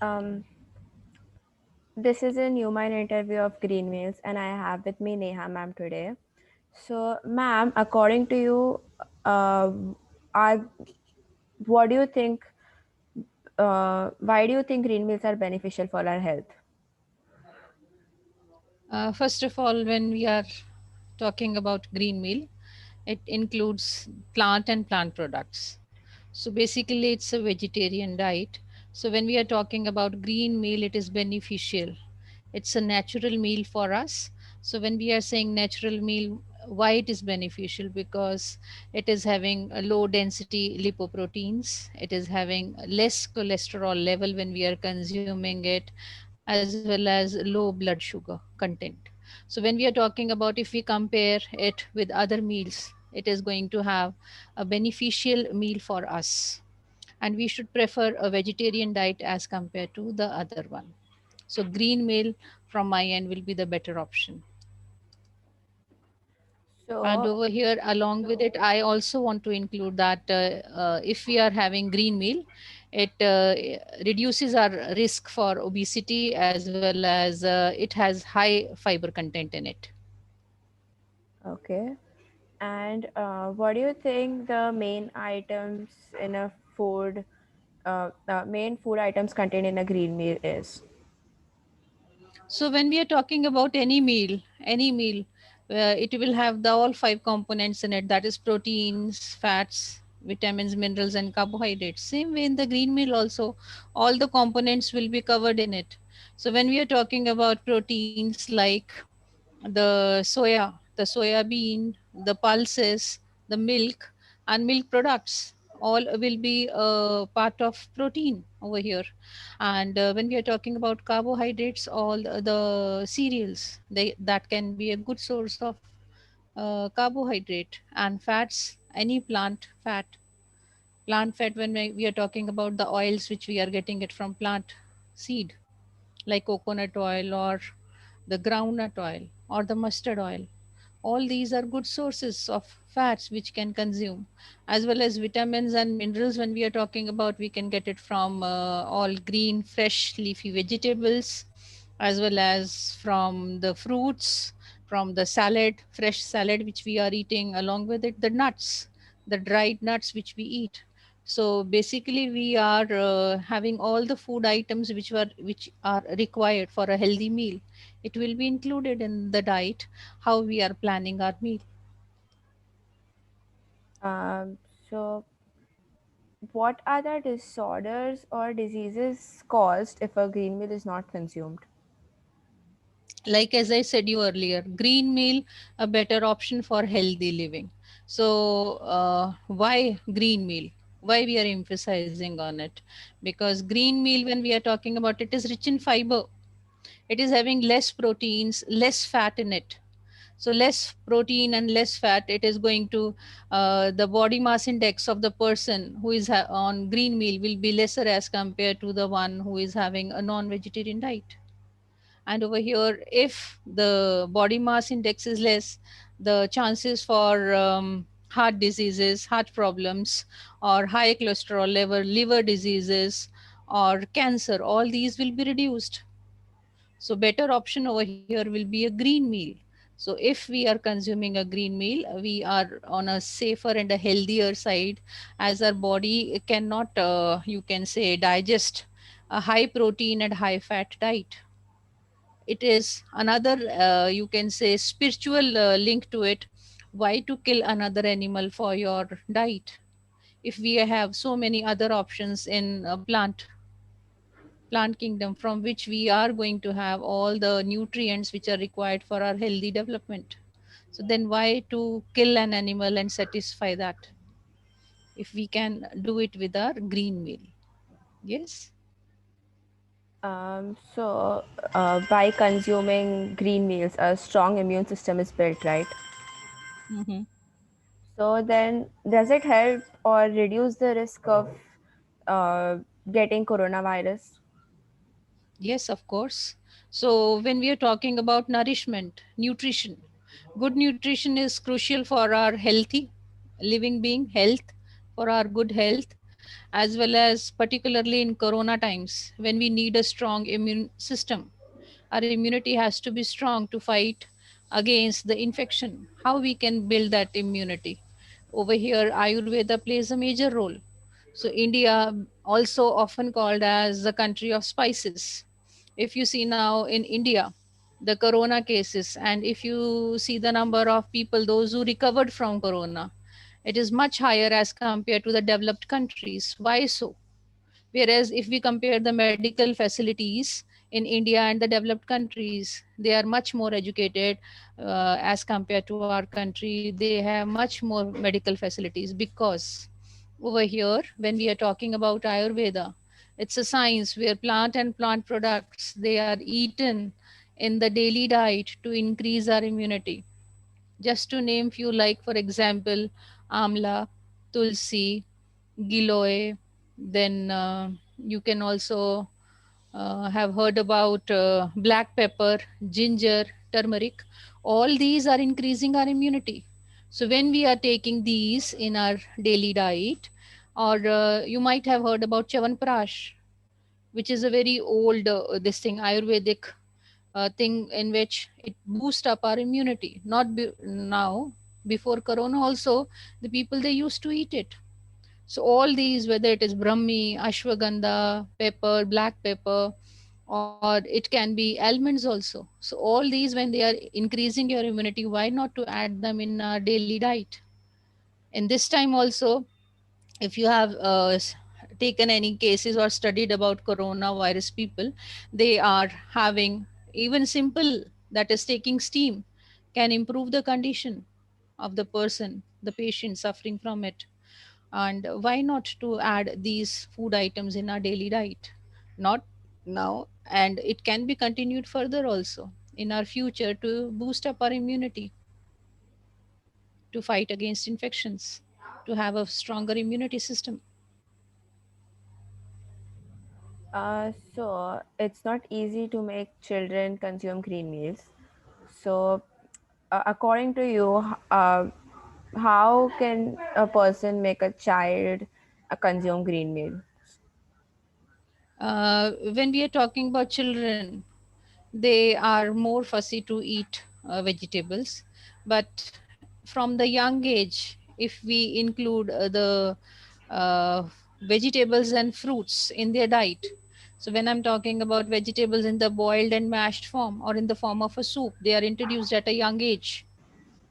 Um, this is a EUMIND interview of green meals, and I have with me Neha ma'am today. So, ma'am, according to you, uh, are what do you think? Why do you think green meals are beneficial for our health? First of all, when we are talking about green meal, it includes plant and plant products. So basically, it's a vegetarian diet. So when we are talking about green meal, it is beneficial. It's a natural meal for us. So when we are saying natural meal, why it is beneficial? Because it is having a low density lipoproteins. It is having less cholesterol level when we are consuming it, as well as low blood sugar content. So when we are talking about, if we compare it with other meals, it is going to have a beneficial meal for us, and we should prefer a vegetarian diet as compared to the other one. So green meal from my end will be the better option. And So, over here, along with it, I also want to include that if we are having green meal, it reduces our risk for obesity, as well as it has high fiber content in it. okay. And what do you think the main items in a food, main food items contained in a green meal is? So when we are talking about any meal, it will have the all five components in it. That is proteins, fats, vitamins, minerals, and carbohydrates. Same way in the green meal also, all the components will be covered in it. So when we are talking about proteins like the soya bean, the pulses, the milk, and milk products, all will be a part of protein over here. And when we are talking about carbohydrates, all the cereals, that can be a good source of carbohydrate. And fats, any plant fat, when we are talking about the oils which we are getting it from plant seed, like coconut oil or the groundnut oil or the mustard oil. All these are good sources of fats which can consume, as well as vitamins and minerals. When we are talking about, we can get it from all green fresh leafy vegetables, as well as from the fruits, from the salad, fresh salad which we are eating, along with it the nuts, the dried nuts which we eat. So basically we are having all the food items which are required for a healthy meal. It will be included in the diet, how we are planning our meal. Um, so, what are the disorders or diseases caused if a green meal is not consumed? Like as I said you earlier, green meal a better option for healthy living. So why green meal? Why we are emphasizing on it? Because green meal, when we are talking about, it is rich in fiber. It is having less proteins, less fat in it. So less protein and less fat, it is going to the body mass index of the person who is on green meal will be lesser as compared to the one who is having a non-vegetarian diet. And over here, if the body mass index is less, the chances for heart diseases, heart problems, or high cholesterol level, liver diseases, or cancer, all these will be reduced. So better option over here will be a green meal. So if we are consuming a green meal, we are on a safer and a healthier side, as our body cannot, you can say, digest a high protein and high fat diet. It is another, you can say, spiritual link to it. Why to kill another animal for your diet, if we have so many other options in plant kingdom, from which we are going to have all the nutrients which are required for our healthy development? So then why to kill an animal and satisfy that, if we can do it with our green meal? Yes. By consuming green meals, a strong immune system is built, right? Hmm. So then, does it help or reduce the risk of uh, getting coronavirus? Yes, of course. So, when we are talking about nourishment, nutrition, good nutrition is crucial for our healthy living being, health, for our good health. as well as particularly in corona times when we need a strong immune system. Our immunity has to be strong to fight against the infection. How we can build that immunity? Over here, Ayurveda plays a major role. So, India, also often called as the country of spices. If you see now in India, the corona cases, and if you see the number of people, those who recovered from corona, it is much higher as compared to the developed countries. Why so? Whereas if we compare the medical facilities in India and the developed countries, they are much more educated as compared to our country. They have much more medical facilities because over here, when we are talking about Ayurveda, it's a science where plant and plant products they are eaten in the daily diet to increase our immunity. Just to name few, like for example, amla, tulsi, giloy. Then you can also have heard about black pepper, ginger, turmeric. All these are increasing our immunity. So when we are taking these in our daily diet, or you might have heard about chavanprash, which is a very old this thing Ayurvedic thing in which it boosts up our immunity. Not now, before Corona also, the people they used to eat it. So all these, whether it is Brahmi, Ashwagandha, pepper, black pepper, or it can be almonds also. So all these, when they are increasing your immunity, why not to add them in our daily diet? In this time also, if you have taken any cases or studied about coronavirus people, they are having even simple, that is taking steam, can improve the condition of the person, the patient suffering from it. And why not to add these food items in our daily diet? Not now, and it can be continued further also in our future to boost up our immunity, to fight against infections, to have a stronger immunity system. So it's not easy to make children consume green meals. So, according to you, how can a person make a child consume green meal? When we are talking about children, they are more fussy to eat vegetables, but from the young age, if we include uh, vegetables and fruits in their diet. So when I'm talking about vegetables in the boiled and mashed form or in the form of a soup, they are introduced at a young age,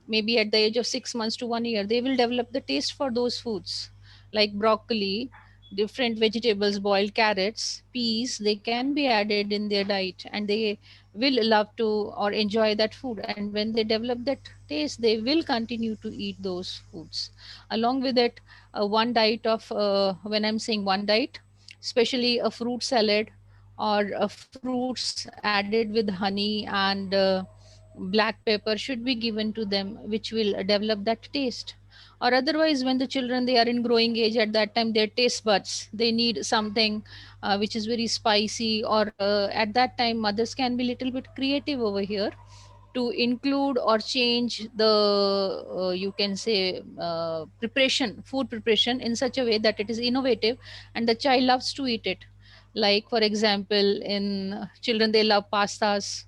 maybe at the age of 6 months to 1 year, they will develop the taste for those foods, like broccoli, different vegetables, boiled carrots, peas. They can be added in their diet, and they will love to or enjoy that food. And when they develop that taste, they will continue to eat those foods. Along with it, one diet of when I'm saying one diet, especially a fruit salad or fruits added with honey and black pepper should be given to them, which will develop that taste. Or otherwise, when the children they are in growing age, at that time their taste buds they need something which is very spicy, or at that time mothers can be little bit creative over here to include or change the you can say preparation, food preparation, in such a way that it is innovative and the child loves to eat it. Like for example, in children they love pastas,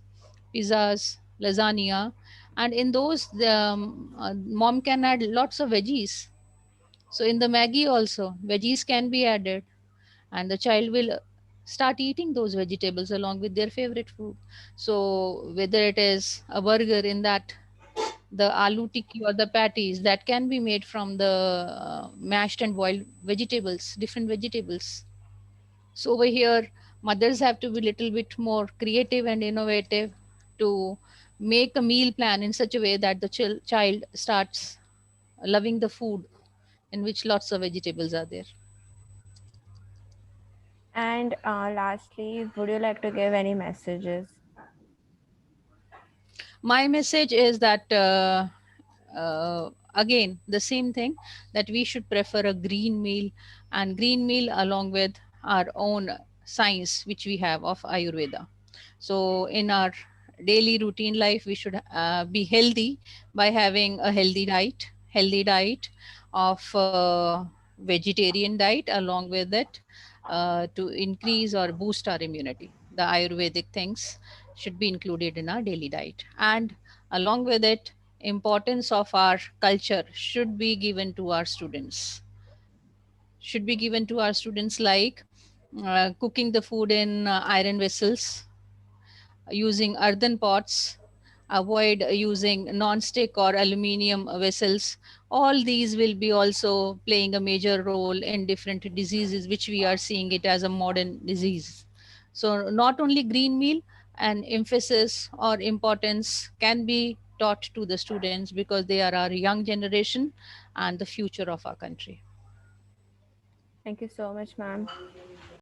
pizzas, lasagna, and in those the mom can add lots of veggies. So in the Maggie also veggies can be added, and the child will start eating those vegetables along with their favorite food. So whether it is a burger, in that the aloo tikki or the patties that can be made from the mashed and boiled vegetables, different vegetables. So over here, mothers have to be little bit more creative and innovative to make a meal plan in such a way that the child starts loving the food in which lots of vegetables are there. And lastly, would you like to give any messages? My message is that again the same thing, that we should prefer a green meal, and green meal along with our own science which we have of Ayurveda. So in our daily routine life we should be healthy by having a healthy diet of vegetarian diet along with it, to increase or boost our immunity. The Ayurvedic things should be included in our daily diet. And along with it, importance of our culture should be given to our students. Should be given to our students, like cooking the food in iron vessels, using earthen pots, avoid using non-stick or aluminium vessels. All these will be also playing a major role in different diseases which we are seeing it as a modern disease. So not only green meal, and emphasis or importance can be taught to the students because they are our young generation and the future of our country. Thank you so much, ma'am.